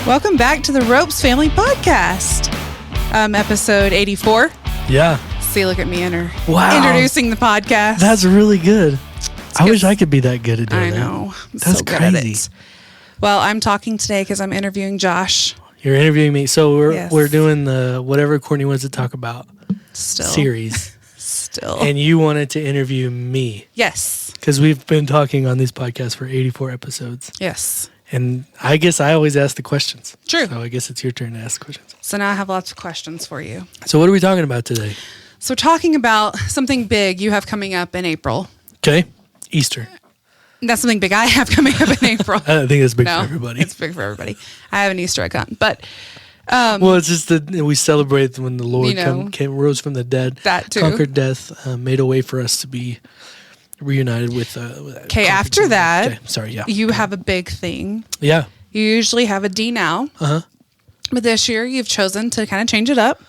Welcome back to the Ropes Family Podcast, episode 84. Yeah. See, look at me introducing the podcast. That's really good. I wish I could be that good at doing that. I know. I'm That's so good crazy. at it. Well, I'm talking today because I'm interviewing Josh. You're interviewing me. So we're doing the whatever Courtney wants to talk about series. Still. And you wanted to interview me. Yes. Because we've been talking on these podcasts for 84 episodes. Yes. And I guess I always ask the questions. True. So I guess it's your turn to ask questions. So now I have lots of questions for you. So what are we talking about today? So we're talking about something big you have coming up in April. Okay. Easter. That's something big I have coming up in April. I think it's big for everybody. It's big for everybody. I have an Easter egg hunt, but well, it's just that we celebrate when the Lord rose from the dead, that too. Conquered death, made a way for us to be reunited with. Okay, after that, you Okay. have a big thing. Yeah. You usually have a D now. Uh-huh. But this year you've chosen to kind of change it up,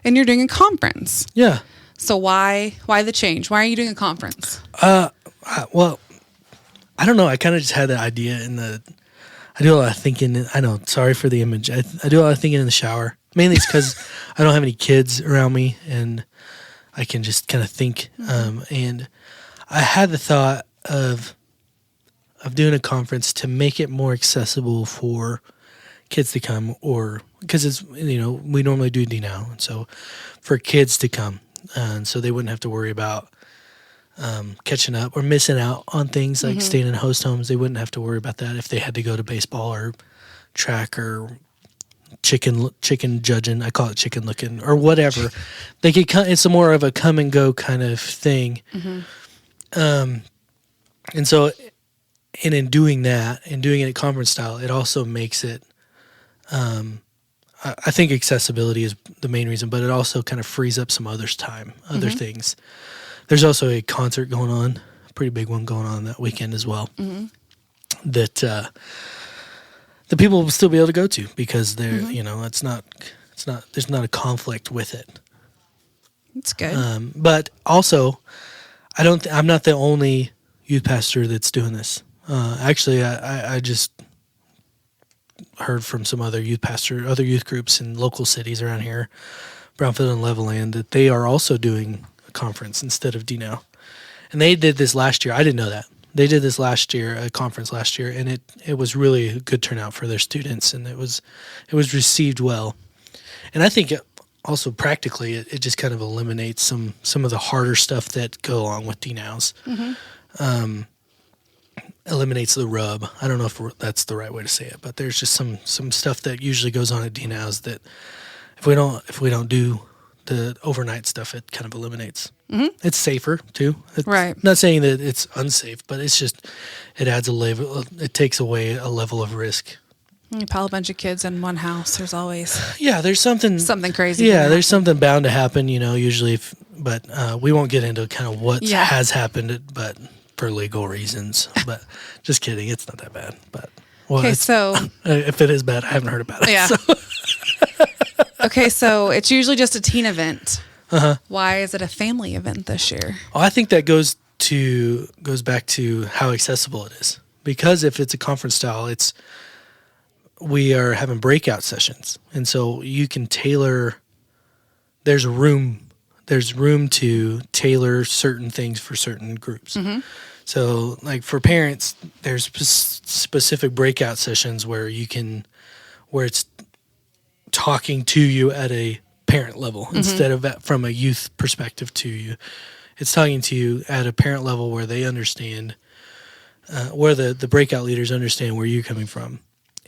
and you're doing a conference. Yeah. So why the change? Why are you doing a conference? Well, I don't know. I kind of just had the idea I do a lot of thinking. I know. Sorry for the image. I do a lot of thinking in the shower. Mainly it's because I don't have any kids around me, and I can just kind of think. And I had the thought of doing a conference to make it more accessible for kids to come, or because it's we normally do D now, and so for kids to come, and so they wouldn't have to worry about catching up or missing out on things like staying in host homes. They wouldn't have to worry about that if they had to go to baseball or track or chicken judging. I call it chicken looking or whatever. They could it's more of a come and go kind of thing. And so, and in doing that and doing it at conference style, it also makes it, I think accessibility is the main reason, but it also kind of frees up some other things. There's also a concert going on, a pretty big one going on that weekend as well, that the people will still be able to go to because they're, there's not a conflict with it. That's good. But also, I'm not the only youth pastor that's doing this. Actually, I just heard from some other youth groups in local cities around here, Brownfield and Levelland, that they are also doing a conference instead of D-Now. And they did this last year. I didn't know that. They did this last year, a conference last year, and it was really a good turnout for their students, and it was received well. And I think also practically it just kind of eliminates some of the harder stuff that go along with D-Nows. Eliminates the rub. I don't know if that's the right way to say it, but there's just some stuff that usually goes on at D-Nows that if we don't do the overnight stuff, it kind of eliminates. It's safer too. Right. Not saying that it's unsafe, but it's just it adds a level. It takes away a level of risk. You pile a bunch of kids in one house. There's always there's something crazy. Yeah, there's something bound to happen. Usually, but we won't get into kind of what has happened, but for legal reasons. But just kidding, it's not that bad. But okay, so if it is bad, I haven't heard about it. Yeah. So. Okay, so it's usually just a teen event. Why is it a family event this year? Well, I think that goes back to how accessible it is. Because if it's a conference style, we are having breakout sessions, and so you can tailor. There's room to tailor certain things for certain groups. So, like for parents, there's specific breakout sessions where it's talking to you at a parent level instead of from a youth perspective to you. It's talking to you at a parent level where they understand, where the breakout leaders understand where you're coming from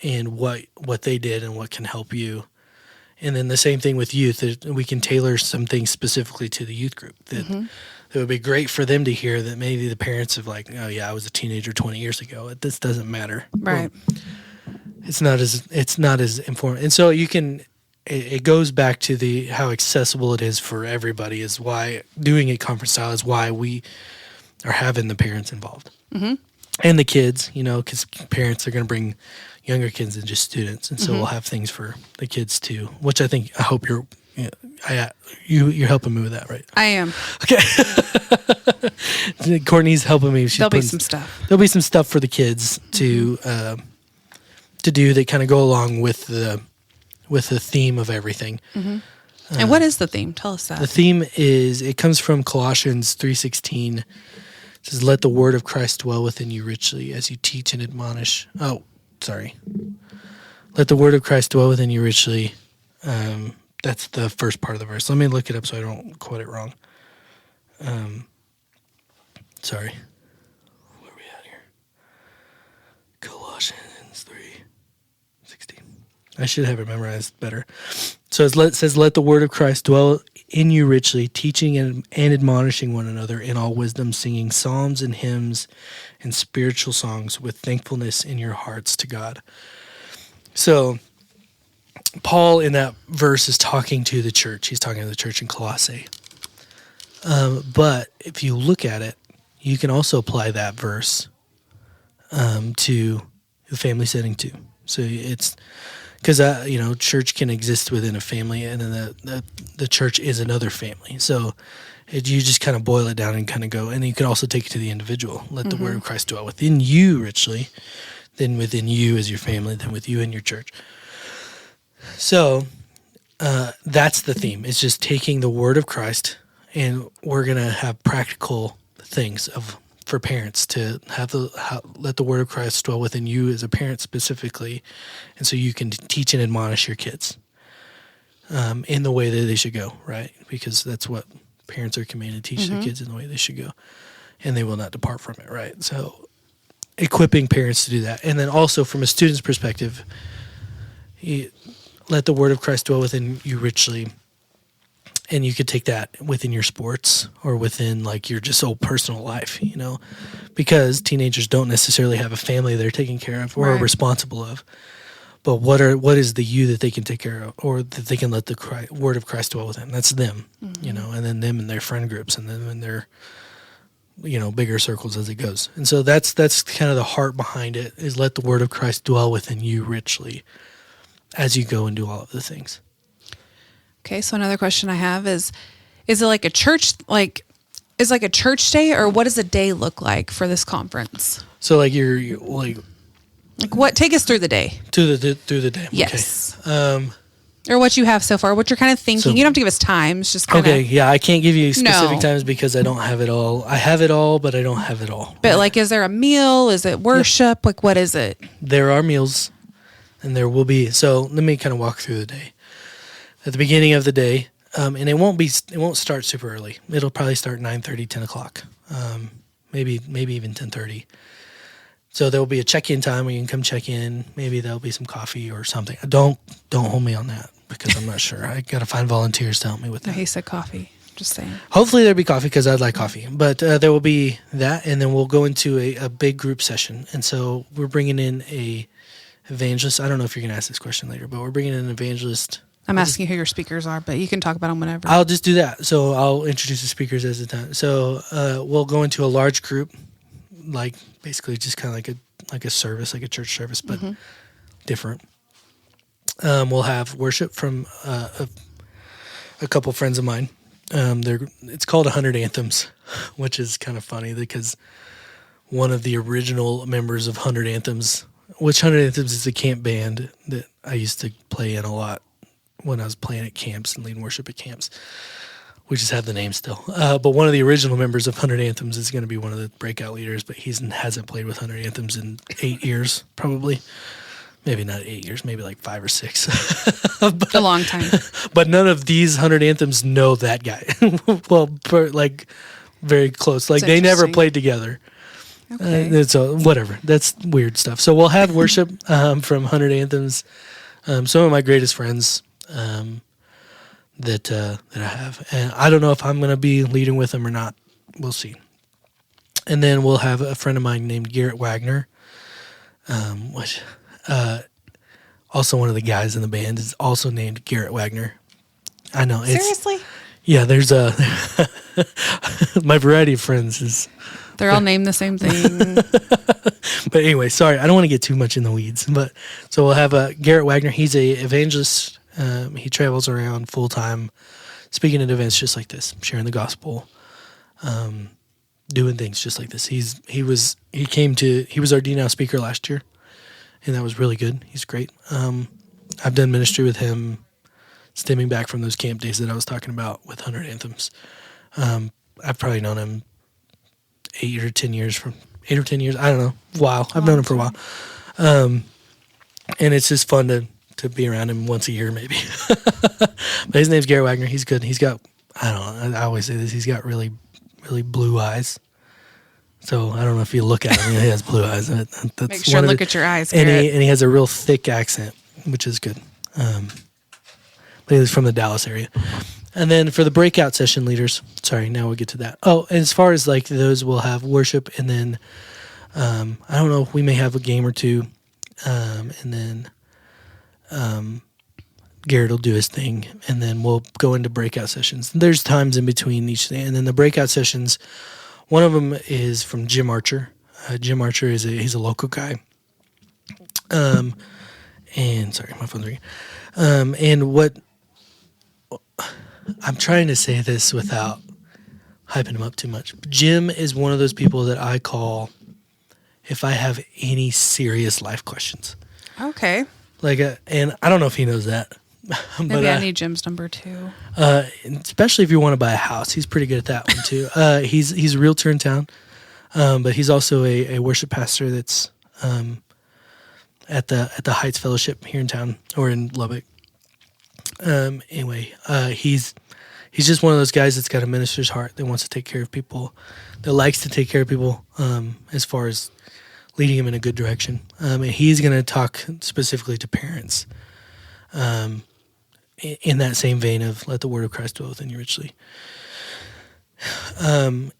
and what they did and what can help you. And then the same thing with youth. We can tailor some things specifically to the youth group that would be great for them to hear, that maybe the parents have like, oh yeah, I was a teenager 20 years ago. This doesn't matter. Right. Well, it's not as important. And so it goes back to how accessible it is for everybody, is why doing it conference style is why we are having the parents involved. And the kids, because parents are going to bring younger kids than just students. And so we'll have things for the kids too, which I hope you're helping me with that, right? I am. Okay. Courtney's helping me. There'll be some stuff. There'll be some stuff for the kids to to do that kind of go along with the theme of everything. Mm-hmm. And what is the theme? Tell us that. The theme it comes from Colossians 3:16. It says, "Let the word of Christ dwell within you richly as you teach and admonish." Oh, sorry. Let the word of Christ dwell within you richly. That's the first part of the verse. Let me look it up so I don't quote it wrong. Sorry. Where are we at here? Colossians 3:16. I should have it memorized better. So it says, "Let the word of Christ dwell in you richly, teaching and admonishing one another in all wisdom, singing psalms and hymns and spiritual songs with thankfulness in your hearts to God." So Paul in that verse is talking to the church. He's talking to the church in Colossae. But if you look at it, you can also apply that verse to the family setting too. So it's because church can exist within a family, and then the church is another family. So you just kind of boil it down and kind of go, and you can also take it to the individual. Let the word of Christ dwell within you richly, then within you as your family, then with you and your church. So that's the theme. It's just taking the word of Christ, and we're going to have practical things for parents to let the word of Christ dwell within you as a parent specifically, and so you can teach and admonish your kids in the way that they should go, right? Because that's what parents are commanded to teach their kids, in the way they should go, and they will not depart from it, right? So equipping parents to do that. And then also from a student's perspective, let the word of Christ dwell within you richly. And you could take that within your sports or within like your just whole personal life, because teenagers don't necessarily have a family they're taking care of or are responsible of. But what is the you that they can take care of, or that they can let the word of Christ dwell within? That's them, and then them and their friend groups, and then in their bigger circles as it goes. And so that's kind of the heart behind it, is let the word of Christ dwell within you richly as you go and do all of the things. Okay, so another question I have is it like a church, is like a church day, or what does a day look like for this conference? So like you're like what? Take us through the day. Through the day. Yes. Okay. Or what you have so far, what you're kind of thinking. You don't have to give us times, just kind of. Okay, yeah, I can't give you specific times because I don't have it all. I have it all, but I don't have it all. But like, is there a meal? Is it worship? Like, what is it? There are meals, and there will be. So let me kind of walk through the day. At the beginning of the day, and it won't start super early. It'll probably start 9:30, 10 o'clock, maybe even 10:30. So there will be a check-in time where you can come check in. Maybe there'll be some coffee or something. Don't hold me on that because I'm not sure. I got to find volunteers to help me with that. He said coffee. Just saying. Hopefully there'll be coffee because I'd like coffee. But there will be that, and then we'll go into a big group session. And so we're bringing in a evangelist. I don't know if you're going to ask this question later, but we're bringing in an evangelist. I'm asking who your speakers are, but you can talk about them whenever. I'll just do that. So I'll introduce the speakers as the time. So we'll go into a large group, like basically just kind of like a service, like a church service, but different. We'll have worship from a couple friends of mine. It's called 100 Anthems, which is kind of funny because one of the original members of 100 Anthems, which 100 Anthems is a camp band that I used to play in a lot when I was playing at camps and leading worship at camps. We just have the name still. But one of the original members of 100 Anthems is going to be one of the breakout leaders, but he hasn't played with 100 Anthems in 8 years, probably. Maybe not 8 years, maybe like 5 or 6. But, a long time. But none of these 100 Anthems know that guy. Well, like very close. Like they never played together. Okay. So whatever. That's weird stuff. So we'll have worship from 100 Anthems. Some of my greatest friends that I have. And I don't know if I'm going to be leading with them or not. We'll see. And then we'll have a friend of mine named Garrett Wagner, which also one of the guys in the band is also named Garrett Wagner. I know. Seriously? Yeah, there's my variety of friends is... They're all named the same thing. But anyway, sorry, I don't want to get too much in the weeds. But so we'll have Garrett Wagner. He's a evangelist. He travels around full time, speaking at events just like this, sharing the gospel, doing things just like this. He was our D Now speaker last year, and that was really good. He's great. I've done ministry with him stemming back from those camp days that I was talking about with 100 Anthems. I've probably known him 8 or 10 years. I don't know. Wow. I've known him for a while. And it's just fun to be around him once a year, maybe. But his name's Garrett Wagner. He's good. He's got, I don't know, I always say this, he's got really, really blue eyes. So I don't know if you look at him, he has blue eyes. That's Make sure to look at your eyes, and Garrett. he has a real thick accent, which is good. But he's from the Dallas area. And then for the breakout session leaders, sorry, now we'll get to that. Oh, and as far as like those, we'll have worship, and then I don't know, we may have a game or two, and then Garrett will do his thing, and then we'll go into breakout sessions. There's times in between each thing, and then the breakout sessions, one of them is from Jim Archer. Jim Archer he's a local guy. And sorry, my phone's ringing. And what I'm trying to say this without hyping him up too much. Jim is one of those people that I call if I have any serious life questions. Okay. And I don't know if he knows that. Maybe I need Jim's number too. Especially if you want to buy a house, he's pretty good at that one too. He's a realtor in town, but he's also a worship pastor that's at the Heights Fellowship here in town or in Lubbock. Anyway, he's just one of those guys that's got a minister's heart that wants to take care of people, that likes to take care of people, as far as leading them in a good direction. And he's going to talk specifically to parents, in that same vein of let the word of Christ dwell within you richly. And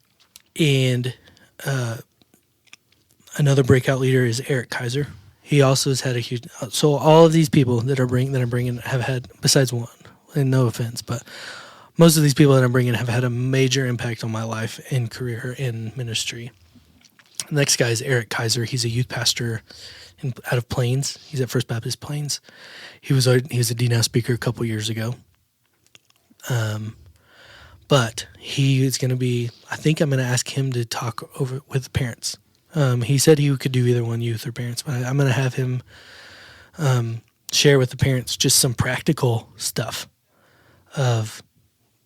another breakout leader is Eric Kaiser. He also has had a huge. So all of these people that I'm bringing have had, besides one, and no offense, but most of these people that I'm bringing have had a major impact on my life and career in ministry. The next guy is Eric Kaiser. He's a youth pastor out of Plains. He's at First Baptist Plains. He was a D-Now speaker a couple years ago. But he is going to be. I think I'm going to ask him to talk over with the parents. He said he could do either one, youth or parents, but I'm going to have him share with the parents just some practical stuff of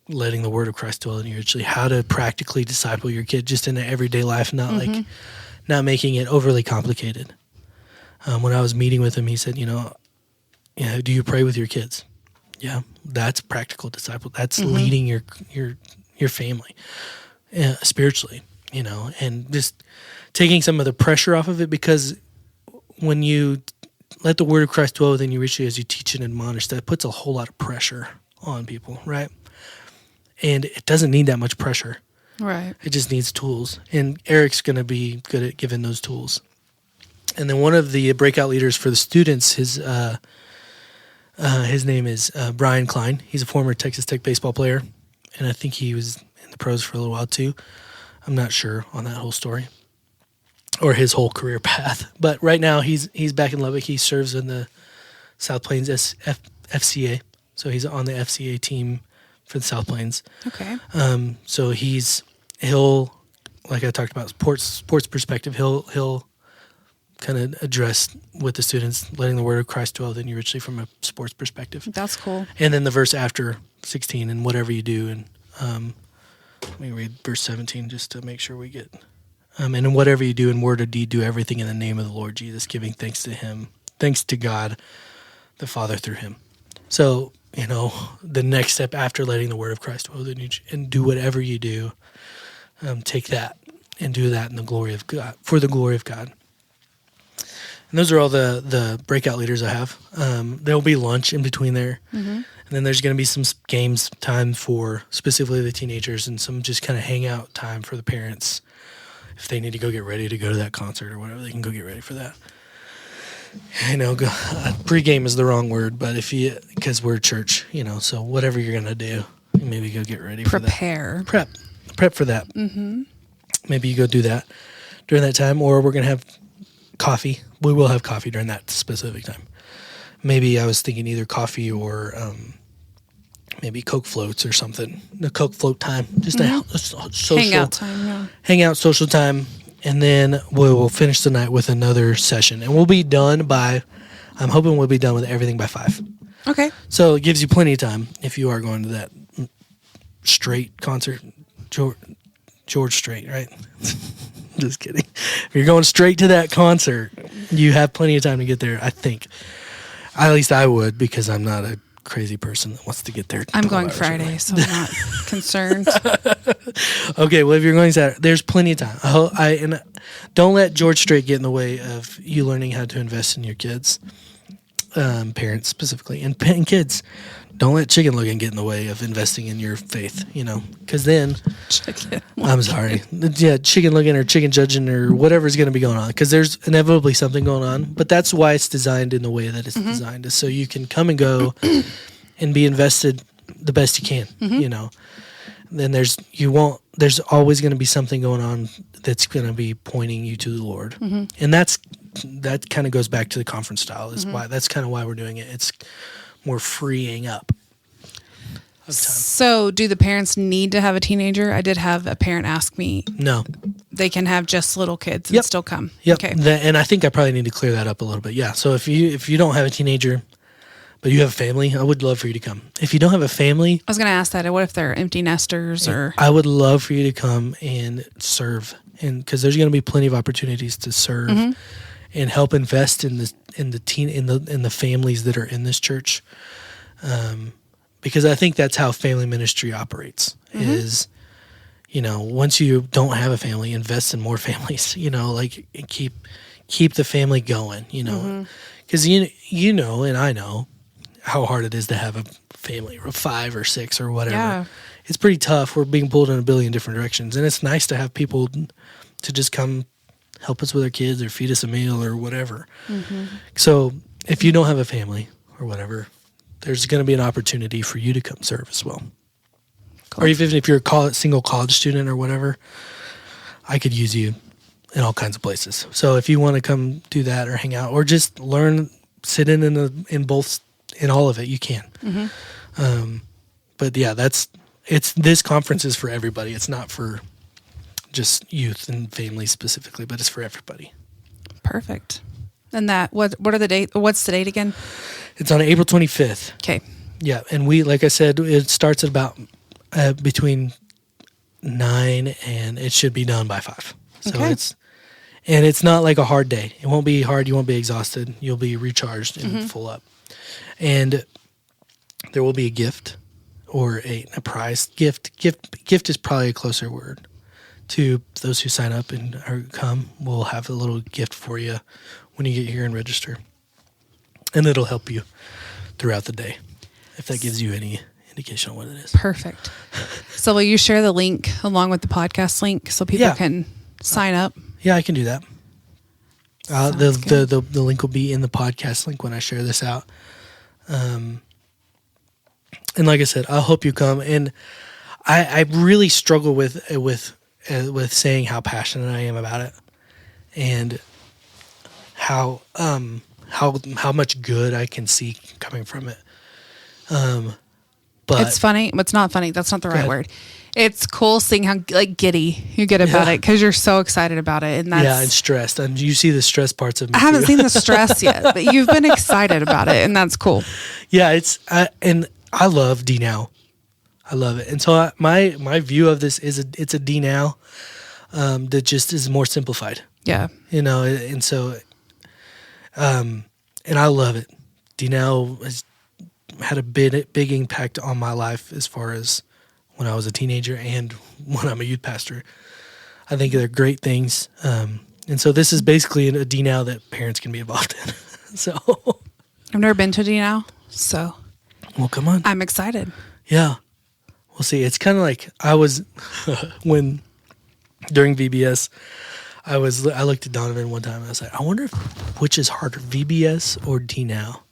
letting the word of Christ dwell in you richly, how to practically disciple your kid just in their everyday life, not making it overly complicated. When I was meeting with him, he said, do you pray with your kids? Yeah, that's practical disciple. That's leading your family spiritually, and just taking some of the pressure off of it, because when you let the word of Christ dwell within you richly as you teach and admonish, that puts a whole lot of pressure on people, right? And it doesn't need that much pressure. Right. It just needs tools. And Eric's going to be good at giving those tools. And then one of the breakout leaders for the students, his name is Brian Klein. He's a former Texas Tech baseball player, and I think he was in the pros for a little while too. I'm not sure on that whole story or his whole career path. But right now he's back in Lubbock. He serves in the South Plains FCA. So he's on the FCA team for the South Plains. Okay. So he'll like I talked about sports perspective, he'll kind of address with the students, letting the word of Christ dwell within you richly from a sports perspective. That's cool. And then the verse after 16, and whatever you do, and let me read verse 17 just to make sure we get. And in whatever you do in word or deed, do everything in the name of the Lord Jesus, giving thanks to him, thanks to God, the Father through him. So, the next step after letting the word of Christ dwell within you and do whatever you do, take that and do that in the glory of God, for the glory of God. And those are all the breakout leaders I have. There'll be lunch in between there. Mm-hmm. And then there's going to be some games time for specifically the teenagers, and some just kind of hangout time for the parents. If they need to go get ready to go to that concert or whatever, they can go get ready for that. Pregame is the wrong word, but because we're church, so whatever you're going to do, maybe go get ready for that. Prep for that. Mm-hmm. Maybe you go do that during that time, or we're going to have coffee. We will have coffee during that specific time. Maybe I was thinking either coffee or maybe Coke floats or something. The Coke float time, just a social hangout time. Yeah. Hangout social time, And then we'll finish the night with another session. And we'll be done I'm hoping we'll be done with everything by 5. Okay. So it gives you plenty of time if you are going to that Strait concert. George Strait, right? Just kidding. If you're going straight to that concert, you have plenty of time to get there, I think. At least I would, because I'm not a crazy person that wants to get there. I'm going Friday, so I'm not concerned. Okay, well, if you're going Saturday, there's plenty of time. And don't let George Strait get in the way of you learning how to invest in your kids, parents specifically, and kids. Don't let chicken looking get in the way of investing in your faith, because then, I'm sorry, yeah, chicken looking or chicken judging or whatever's going to be going on, because there's inevitably something going on. But that's why it's designed in the way that it's designed, is so you can come and go and be invested the best you can, Then there's always going to be something going on that's going to be pointing you to the Lord, and that kind of goes back to the conference style. Is why that's kind of why we're doing it. It's more freeing up of time. So do the parents need to have a teenager? I did have a parent ask me. No. They can have just little kids and still come. Yep. Okay. And I think I probably need to clear that up a little bit. Yeah. So if you don't have a teenager, but you have a family, I would love for you to come. If you don't have a family, I was going to ask that. What if they're empty nesters or? I would love for you to come and serve, and because there's going to be plenty of opportunities to serve and help invest in the families that are in this church, because I think that's how family ministry operates. Is once you don't have a family, invest in more families. And keep the family going. Because and I know how hard it is to have a family of 5 or 6 or whatever. Yeah. It's pretty tough. We're being pulled in a billion different directions, and it's nice to have people to just come help us with our kids or feed us a meal or whatever. So if you don't have a family or whatever, there's going to be an opportunity for you to come serve as well. Cool. Or even if you're a single college student or whatever, I could use you in all kinds of places. So if you want to come do that or hang out or just learn, sit in all of it, you can. But yeah, this conference is for everybody. It's not for just youth and families specifically, but it's for everybody. Perfect. And what are the date? What's the date again? It's on April 25th. Okay. Yeah, and like I said, it starts at about between 9 and it should be done by 5. So it's not like a hard day. It won't be hard. You won't be exhausted. You'll be recharged and full up. And there will be a gift or a prize. Gift is probably a closer word. To those who sign up and come, we'll have a little gift for you when you get here and register. And it'll help you throughout the day, if that gives you any indication on what it is. Perfect. So will you share the link along with the podcast link so people can sign up? Yeah, I can do that. The link will be in the podcast link when I share this out. And like I said, I'll hope you come. And I really struggle with saying how passionate I am about it, and how much good I can see coming from it. But it's funny. It's not funny. That's not the right word. It's cool seeing how giddy you get about it because you're so excited about it, and and stressed. And you see the stress parts of me. I haven't seen the stress yet, but you've been excited about it, and that's cool. Yeah, and I love D Now. I love it. And so my view of this is it's a D Now that just is more simplified. Yeah. And so, and I love it. D Now has had a big impact on my life as far as when I was a teenager and when I'm a youth pastor. I think they're great things. And so this is basically a D Now that parents can be involved in. So I've never been to D Now, so. Well, come on. I'm excited. Yeah. We'll see. It's kind of like I was during VBS, I looked at Donovan one time and I was like, I wonder which is harder, VBS or D Now.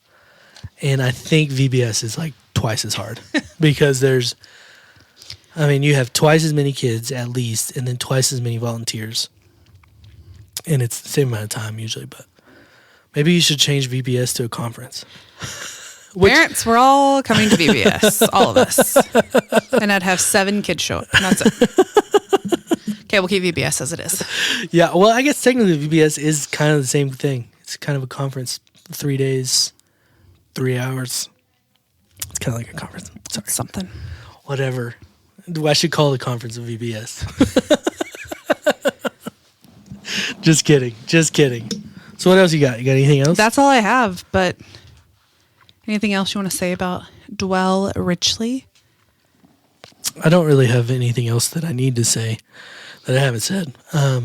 And I think VBS is like twice as hard because you have twice as many kids at least, and then twice as many volunteers. And it's the same amount of time usually, but maybe you should change VBS to a conference. Parents, we're all coming to VBS, all of us. And I'd have 7 kids show up. And that's it. Okay, we'll keep VBS as it is. Yeah, well, I guess technically VBS is kind of the same thing. It's kind of a conference, 3 days, 3 hours. It's kind of like a conference. Sorry. Something. Whatever. I should call the conference a VBS. Just kidding. Just kidding. So what else you got? You got anything else? That's all I have, but anything else you want to say about Dwell Richly? I don't really have anything else that I need to say that I haven't said. But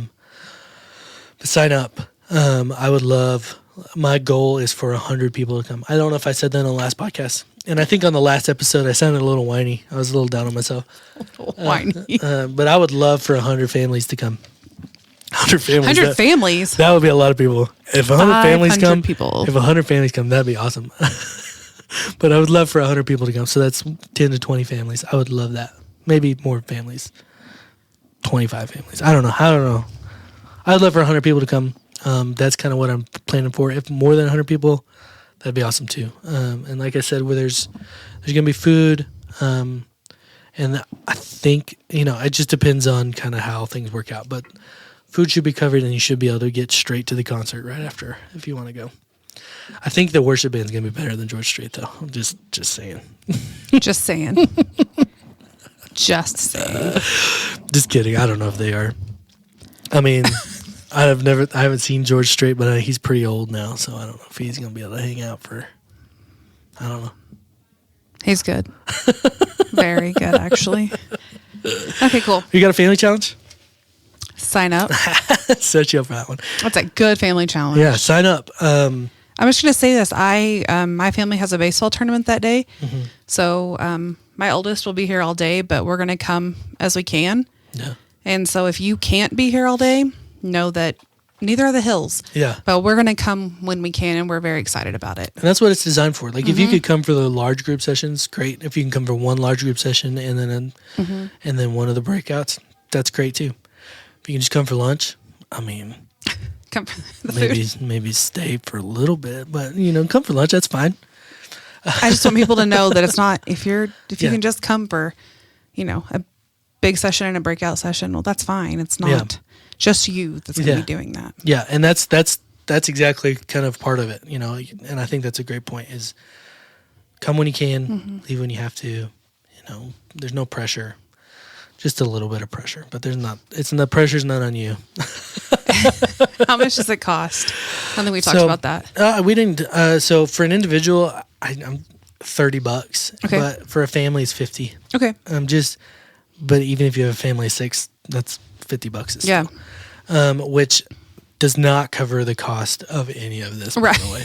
sign up. I would love, my goal is for 100 people to come. I don't know if I said that on the last podcast. And I think on the last episode, I sounded a little whiny. I was a little down on myself. Whiny. But I would love for 100 families to come. 100 families. 100 families? That would be a lot of people. If 100 families come, people. if 100 families come, that'd be awesome. But I would love for 100 people to come. So that's 10 to 20 families. I would love that. Maybe more families. 25 families. I don't know. I'd love for 100 people to come. That's kind of what I'm planning for. If more than 100 people, that'd be awesome too. And like I said, where there's going to be food. And I think, it just depends on kind of how things work out. But food should be covered, and you should be able to get straight to the concert right after if you want to go. I think the worship band's going to be better than George Strait, though. I'm just saying. Just saying. Just saying. Just kidding. I don't know if they are. I mean, I haven't seen George Strait, but he's pretty old now, so I don't know if he's going to be able to hang out for, I don't know. He's good. Very good, actually. Okay, cool. You got a family challenge? Sign up. Set you up for that one. That's a good family challenge. Yeah, sign up. I'm just going to say this. My family has a baseball tournament that day. Mm-hmm. So my oldest will be here all day, but we're going to come as we can. Yeah. And so if you can't be here all day, know that neither are the hills. Yeah. But we're going to come when we can, and we're very excited about it. And that's what it's designed for. Like, if you could come for the large group sessions, great. If you can come for one large group session and then one of the breakouts, that's great too. If you can just come for lunch, I mean, come for the food. Maybe stay for a little bit, but come for lunch, that's fine. I just want people to know that it's not, if you can just come for, a big session and a breakout session, well, that's fine. It's not just you that's going to be doing that. Yeah. And that's exactly kind of part of it, and I think that's a great point is come when you can, leave when you have to, there's no pressure. Just a little bit of pressure, but there's not. The pressure's not on you. How much does it cost? I don't think we talked about that. We didn't. So for an individual, I'm $30. Okay. But for a family, it's $50. Okay. But even if you have a family of 6, that's $50. Yeah. Which does not cover the cost of any of this. Right. By the way.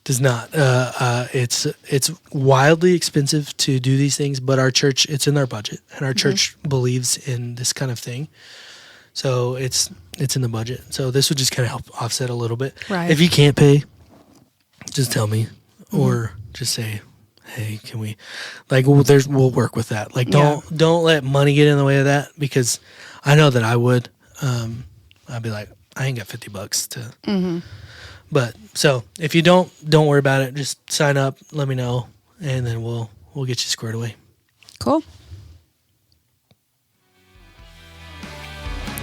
Does not. It's wildly expensive to do these things, but our church, it's in our budget, and our church believes in this kind of thing. So it's in the budget. So this would just kind of help offset a little bit. Right. If you can't pay, just tell me, or just say, hey, can we? Like, we'll work with that. Like, don't let money get in the way of that, because I know that I would. I'd be like, I ain't got $50 to. Mm-hmm. But so if you don't worry about it. Just sign up, let me know, and then we'll get you squared away. Cool.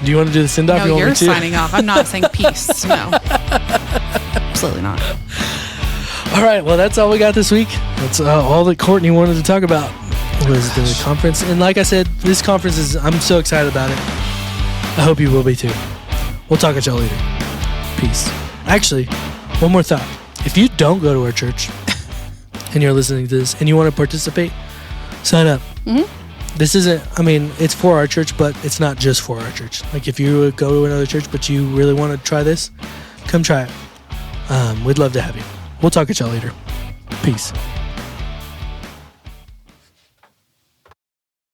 Do you want to do the send off? No, you're signing off. I'm not saying peace. No, absolutely not. All right. Well, that's all we got this week. That's all that Courtney wanted to talk about was the conference. And like I said, this conference I'm so excited about it. I hope you will be too. We'll talk at y'all later. Peace. Actually, one more thought. If you don't go to our church and you're listening to this and you want to participate, sign up. Mm-hmm. This isn't, it's for our church, but it's not just for our church. Like, if you go to another church, but you really want to try this, come try it. We'd love to have you. We'll talk at y'all later. Peace.